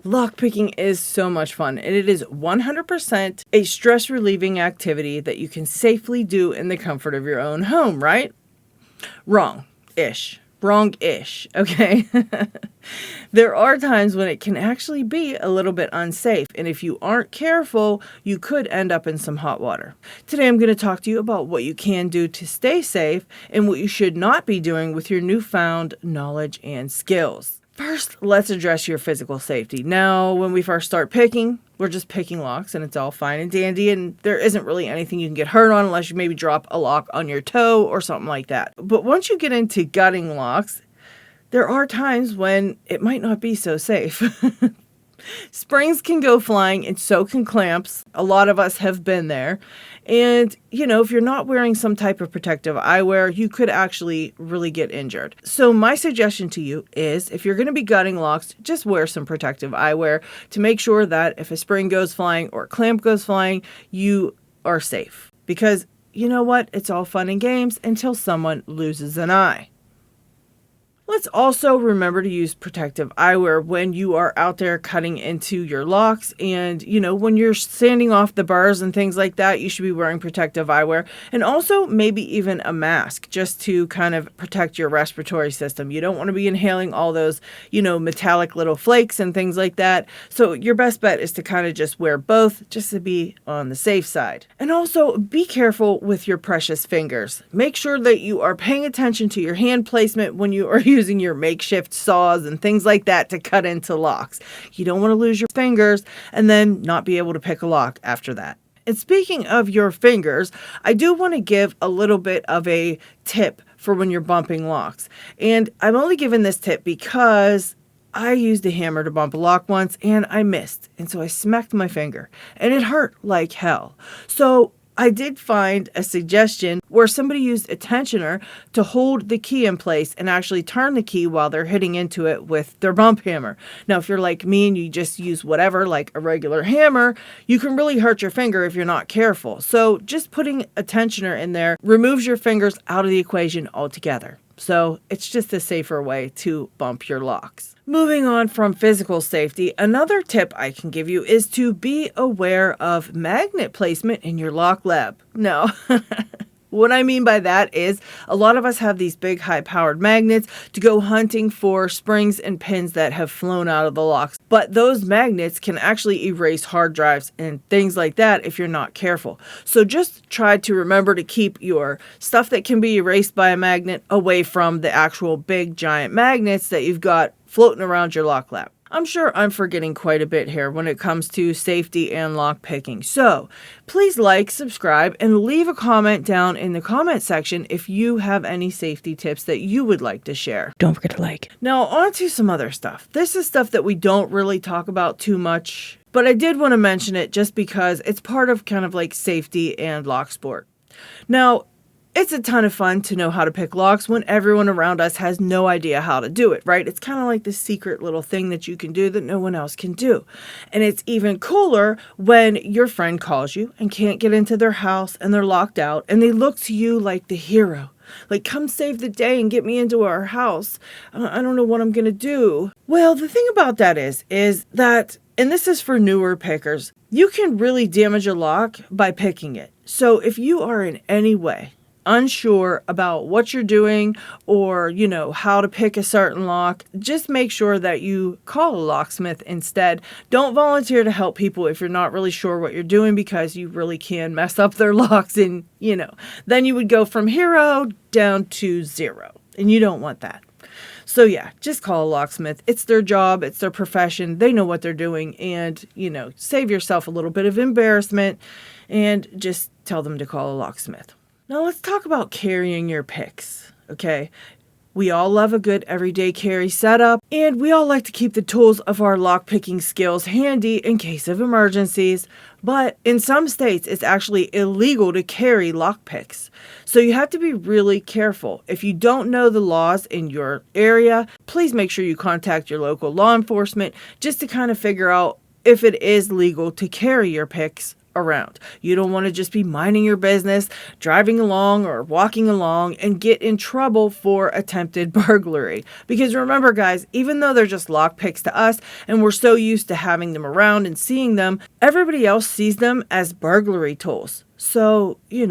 Lockpicking is so much fun, and it is 100% a stress relieving activity that you can safely do in the comfort of your own home, right? Wrong-ish. Wrong-ish, okay? There are times when it can actually be a little bit unsafe, and if you aren't careful, you could end up in some hot water. Today I'm going to talk to you about what you can do to stay safe and what you should not be doing with your newfound knowledge and skills. First, let's address your physical safety. Now, when we first start picking, we're just picking locks and it's all fine and dandy, and there isn't really anything you can get hurt on unless you maybe drop a lock on your toe or something like that. But once you get into gutting locks, there are times when it might not be so safe. Springs can go flying and so can clamps. A lot of us have been there. And, if you're not wearing some type of protective eyewear, you could actually really get injured. So my suggestion to you is if you're going to be gutting locks, just wear some protective eyewear to make sure that if a spring goes flying or a clamp goes flying, you are safe. Because you know what? It's all fun and games until someone loses an eye. Let's also remember to use protective eyewear when you are out there cutting into your locks, and when you're sanding off the burrs and things like that, you should be wearing protective eyewear, and also maybe even a mask just to kind of protect your respiratory system. You don't want to be inhaling all those metallic little flakes and things like that. So your best bet is to kind of just wear both just to be on the safe side. And also be careful with your precious fingers. Make sure that you are paying attention to your hand placement when you are using your makeshift saws and things like that to cut into locks. You don't want to lose your fingers and then not be able to pick a lock after that. And speaking of your fingers, I do want to give a little bit of a tip for when you're bumping locks. And I'm only giving this tip because I used a hammer to bump a lock once and I missed. And so I smacked my finger and it hurt like hell. So I did find a suggestion where somebody used a tensioner to hold the key in place and actually turn the key while they're hitting into it with their bump hammer. Now, if you're like me and you just use whatever, like a regular hammer, you can really hurt your finger if you're not careful. So just putting a tensioner in there removes your fingers out of the equation altogether. So it's just a safer way to bump your locks. Moving on from physical safety, another tip I can give you is to be aware of magnet placement in your lock lab. Now, what I mean by that is a lot of us have these big high-powered magnets to go hunting for springs and pins that have flown out of the locks. But those magnets can actually erase hard drives and things like that if you're not careful. So just try to remember to keep your stuff that can be erased by a magnet away from the actual big giant magnets that you've got floating around your lock lab. I'm sure I'm forgetting quite a bit here when it comes to safety and lock picking. So please like, subscribe, and leave a comment down in the comment section if you have any safety tips that you would like to share. Don't forget to like. Now on to some other stuff. This is stuff that we don't really talk about too much, but I did want to mention it just because it's part of kind of like safety and Locksport. Now, it's a ton of fun to know how to pick locks when everyone around us has no idea how to do it, right? It's kind of like this secret little thing that you can do that no one else can do. And it's even cooler when your friend calls you and can't get into their house and they're locked out and they look to you like the hero. Like, come save the day and get me into our house. I don't know what I'm going to do. Well, the thing about that is that, and this is for newer pickers, you can really damage a lock by picking it. So if you are in any way unsure about what you're doing or, how to pick a certain lock, just make sure that you call a locksmith instead. Don't volunteer to help people if you're not really sure what you're doing because you really can mess up their locks and, then you would go from hero down to zero and you don't want that. So yeah, just call a locksmith. It's their job. It's their profession. They know what they're doing and, save yourself a little bit of embarrassment and just tell them to call a locksmith. Now let's talk about carrying your picks, okay? We all love a good everyday carry setup, and we all like to keep the tools of our lockpicking skills handy in case of emergencies, but in some states it's actually illegal to carry lockpicks. So you have to be really careful. If you don't know the laws in your area, please make sure you contact your local law enforcement just to kind of figure out if it is legal to carry your picks around. You don't want to just be minding your business, driving along or walking along and get in trouble for attempted burglary. Because remember, guys, even though they're just lockpicks to us and we're so used to having them around and seeing them, everybody else sees them as burglary tools. So, you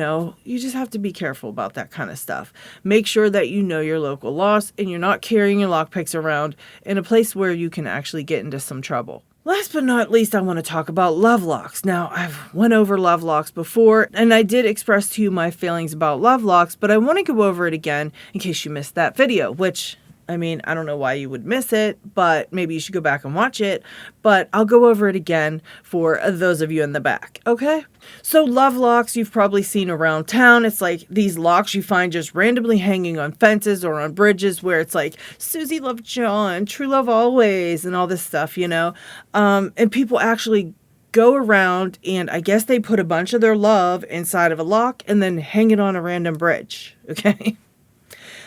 just have to be careful about that kind of stuff. Make sure that you know your local laws and you're not carrying your lockpicks around in a place where you can actually get into some trouble. Last but not least, I want to talk about love locks. Now, I've went over love locks before, and I did express to you my feelings about love locks, but I want to go over it again in case you missed that video, which, I don't know why you would miss it, but maybe you should go back and watch it, but I'll go over it again for those of you in the back, okay? So love locks you've probably seen around town. It's like these locks you find just randomly hanging on fences or on bridges where it's like, Susie loved John, true love always, and all this stuff, and people actually go around and I guess they put a bunch of their love inside of a lock and then hang it on a random bridge, okay?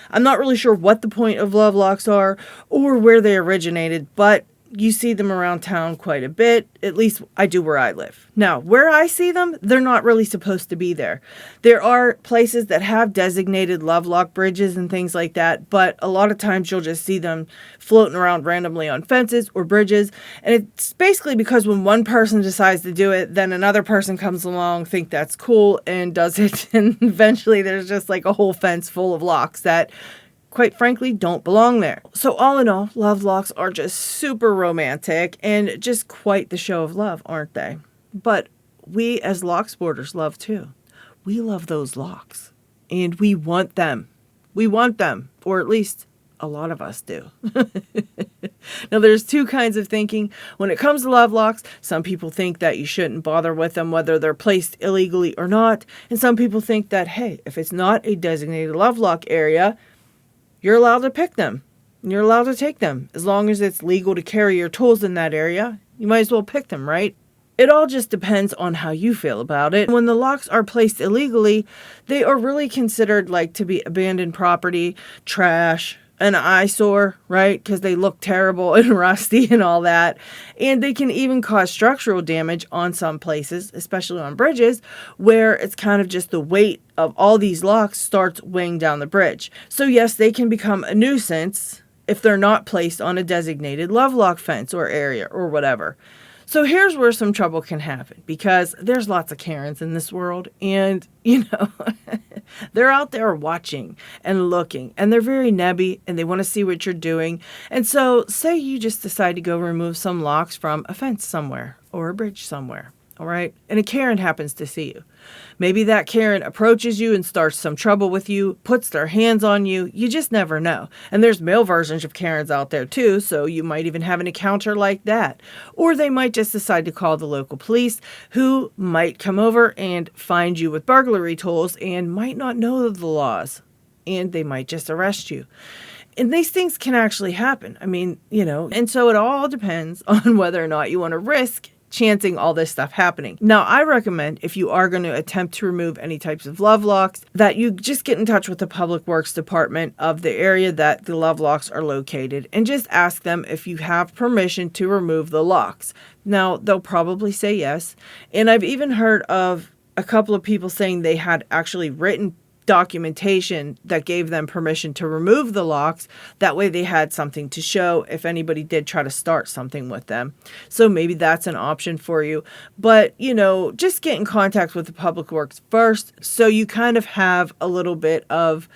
I'm not really sure what the point of love locks are or where they originated, but you see them around town quite a bit. At least I do where I live. Now, where I see them, they're not really supposed to be there. There are places that have designated love lock bridges and things like that, but a lot of times you'll just see them floating around randomly on fences or bridges. And it's basically because when one person decides to do it, then another person comes along, think that's cool and does it. And eventually there's just like a whole fence full of locks that quite frankly, don't belong there. So all in all, love locks are just super romantic and just quite the show of love, aren't they? But we as Locksporters love too. We love those locks and we want them. We want them, or at least a lot of us do. Now, there's two kinds of thinking. When it comes to love locks, some people think that you shouldn't bother with them, whether they're placed illegally or not. And some people think that, hey, if it's not a designated love lock area, you're allowed to pick them. You're allowed to take them. As long as it's legal to carry your tools in that area, you might as well pick them, right? It all just depends on how you feel about it. When the locks are placed illegally, they are really considered like to be abandoned property, trash, an eyesore, right? Because they look terrible and rusty and all that. And they can even cause structural damage on some places, especially on bridges, where it's kind of just the weight of all these locks starts weighing down the bridge. So yes, they can become a nuisance if they're not placed on a designated love lock fence or area or whatever. So here's where some trouble can happen, because there's lots of Karens in this world, and, they're out there watching and looking, and they're very nebby, and they want to see what you're doing. And so say you just decide to go remove some locks from a fence somewhere or a bridge somewhere. All right. And a Karen happens to see you. Maybe that Karen approaches you and starts some trouble with you, puts their hands on you. You just never know. And there's male versions of Karens out there too. So you might even have an encounter like that. Or they might just decide to call the local police, who might come over and find you with burglary tools and might not know the laws. And they might just arrest you. And these things can actually happen. And so it all depends on whether or not you want to risk chancing all this stuff happening. Now, I recommend if you are going to attempt to remove any types of love locks, that you just get in touch with the Public Works Department of the area that the love locks are located and just ask them if you have permission to remove the locks. Now, they'll probably say yes. And I've even heard of a couple of people saying they had actually written documentation that gave them permission to remove the locks. That way they had something to show if anybody did try to start something with them. So maybe that's an option for you. But, just get in contact with the Public Works first, so you kind of have a little bit of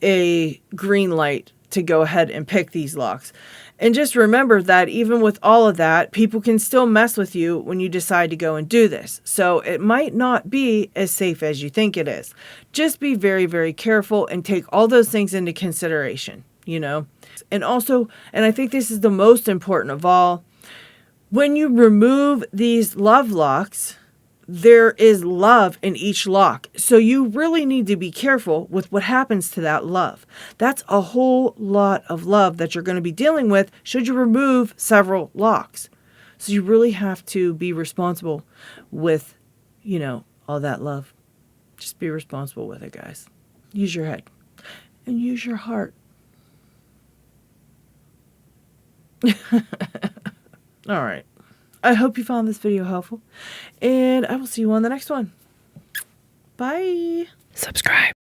a green light to go ahead and pick these locks. And just remember that even with all of that, people can still mess with you when you decide to go and do this. So it might not be as safe as you think it is. Just be very, very careful and take all those things into consideration, And also, and I think this is the most important of all, when you remove these love locks, there is love in each lock. So you really need to be careful with what happens to that love. That's a whole lot of love that you're going to be dealing with should you remove several locks. So you really have to be responsible with, all that love. Just be responsible with it, guys. Use your head and use your heart. All right. I hope you found this video helpful, and I will see you on the next one. Bye. Subscribe.